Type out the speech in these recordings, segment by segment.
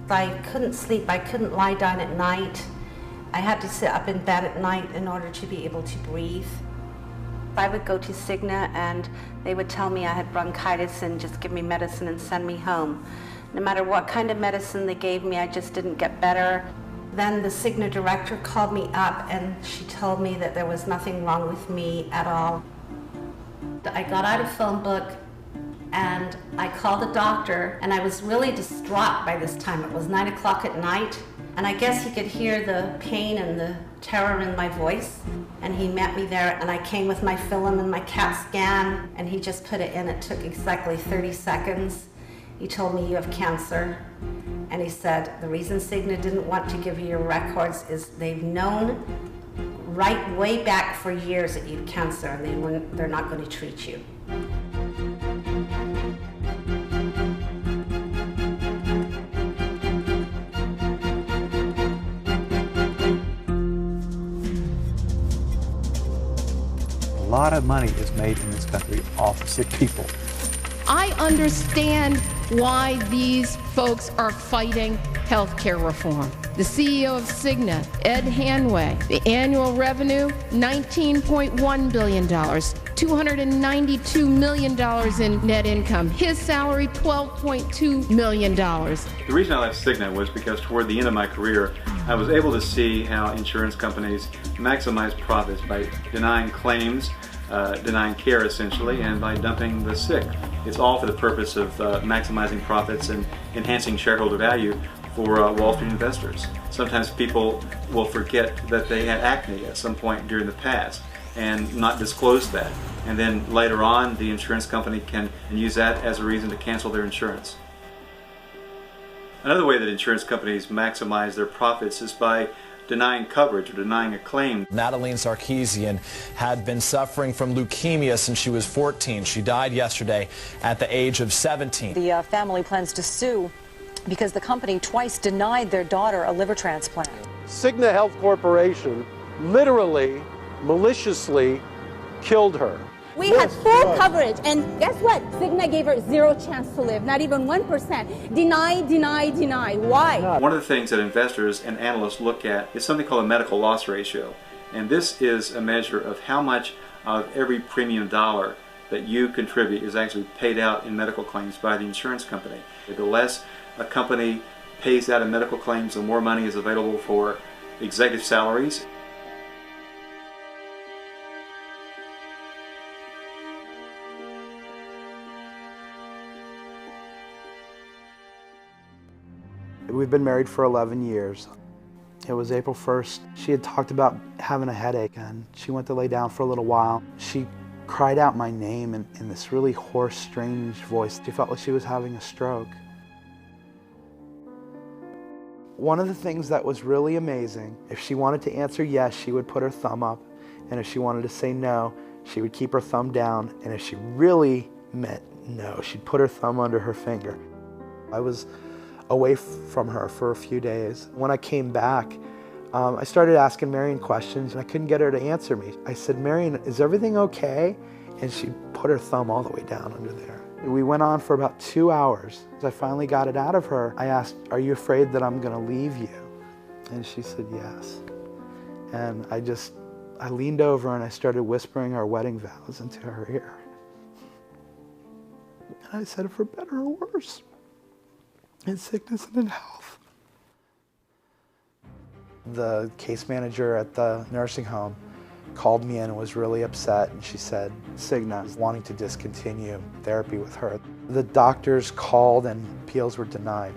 I couldn't sleep. I couldn't lie down at night. I had to sit up in bed at night in order to be able to breathe. I would go to Cigna and they would tell me I had bronchitis and just give me medicine and send me home. No matter what kind of medicine they gave me, I just didn't get better. Then the Cigna director called me up and she told me that there was nothing wrong with me at all. I got out a phone book and I called the doctor, and I was really distraught by this time. It was 9 o'clock at night, and I guess he could hear the pain and the terror in my voice, and he met me there, and I came with my film and my CAT scan, and he just put it in. It took exactly 30 seconds. He told me, you have cancer, and he said, the reason Cigna didn't want to give you your records is they've known right way back for years that you have cancer, and they're not going to treat you. A lot of money is made in this country off of sick people. I understand why these folks are fighting healthcare reform. The CEO of Cigna, Ed Hanway, the annual revenue, $19.1 billion, $292 million in net income. His salary, $12.2 million. The reason I left Cigna was because toward the end of my career, I was able to see how insurance companies maximize profits by denying claims, denying care essentially, and by dumping the sick. It's all for the purpose of maximizing profits and enhancing shareholder value for Wall Street investors. Sometimes people will forget that they had acne at some point during the past and not disclose that. And then later on, the insurance company can use that as a reason to cancel their insurance. Another way that insurance companies maximize their profits is by denying coverage or denying a claim. Natalie Sarkeesian had been suffering from leukemia since she was 14. She died yesterday at the age of 17. The family plans to sue because the company twice denied their daughter a liver transplant. Cigna Health Corporation literally, maliciously killed her. We had full coverage, and guess what? Cigna gave her zero chance to live, not even 1%. Deny, deny, deny. Why? One of the things that investors and analysts look at is something called a medical loss ratio. And this is a measure of how much of every premium dollar that you contribute is actually paid out in medical claims by the insurance company. The less a company pays out in medical claims, the more money is available for executive salaries. We've been married for 11 years. It was April 1st. She had talked about having a headache, and she went to lay down for a little while. She cried out my name in this really hoarse, strange voice. She felt like she was having a stroke. One of the things that was really amazing, if she wanted to answer yes, she would put her thumb up, and if she wanted to say no, she would keep her thumb down, and if she really meant no, she'd put her thumb under her finger. I was away from her for a few days. When I came back, I started asking Marion questions, and I couldn't get her to answer me. I said, Marion, is everything okay? And she put her thumb all the way down under there. We went on for about 2 hours. As I finally got it out of her, I asked, are you afraid that I'm gonna leave you? And she said, yes. And I leaned over and I started whispering our wedding vows into her ear. And I said, for better or worse, in sickness and in health. The case manager at the nursing home called me in and was really upset, and she said Cigna is wanting to discontinue therapy with her. The doctors called and appeals were denied.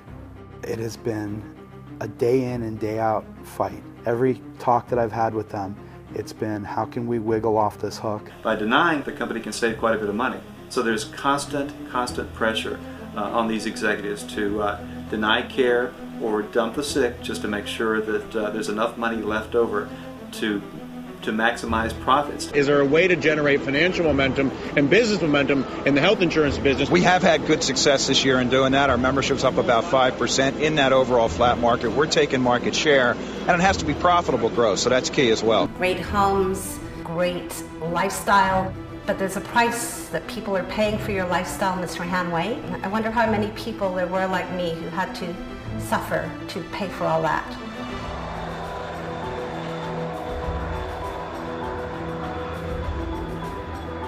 It has been a day in and day out fight. Every talk that I've had with them, it's been, how can we wiggle off this hook? By denying, the company can save quite a bit of money. So there's constant pressure on these executives to deny care or dump the sick just to make sure that there's enough money left over to maximize profits. Is there a way to generate financial momentum and business momentum in the health insurance business? We have had good success this year in doing that. Our membership's up about 5% in that overall flat market. We're taking market share, and it has to be profitable growth, so that's key as well. Great homes, great lifestyle, But there's a price that people are paying for your lifestyle, Mr. Hanway. I wonder how many people there were like me who had to suffer to pay for all that.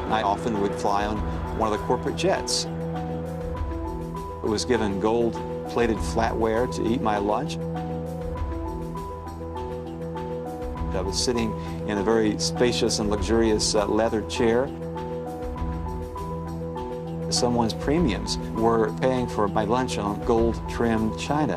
I often would fly on one of the corporate jets. I was given gold-plated flatware to eat my lunch. I was sitting in a very spacious and luxurious leather chair. Someone's premiums were paying for my lunch on gold-trimmed china.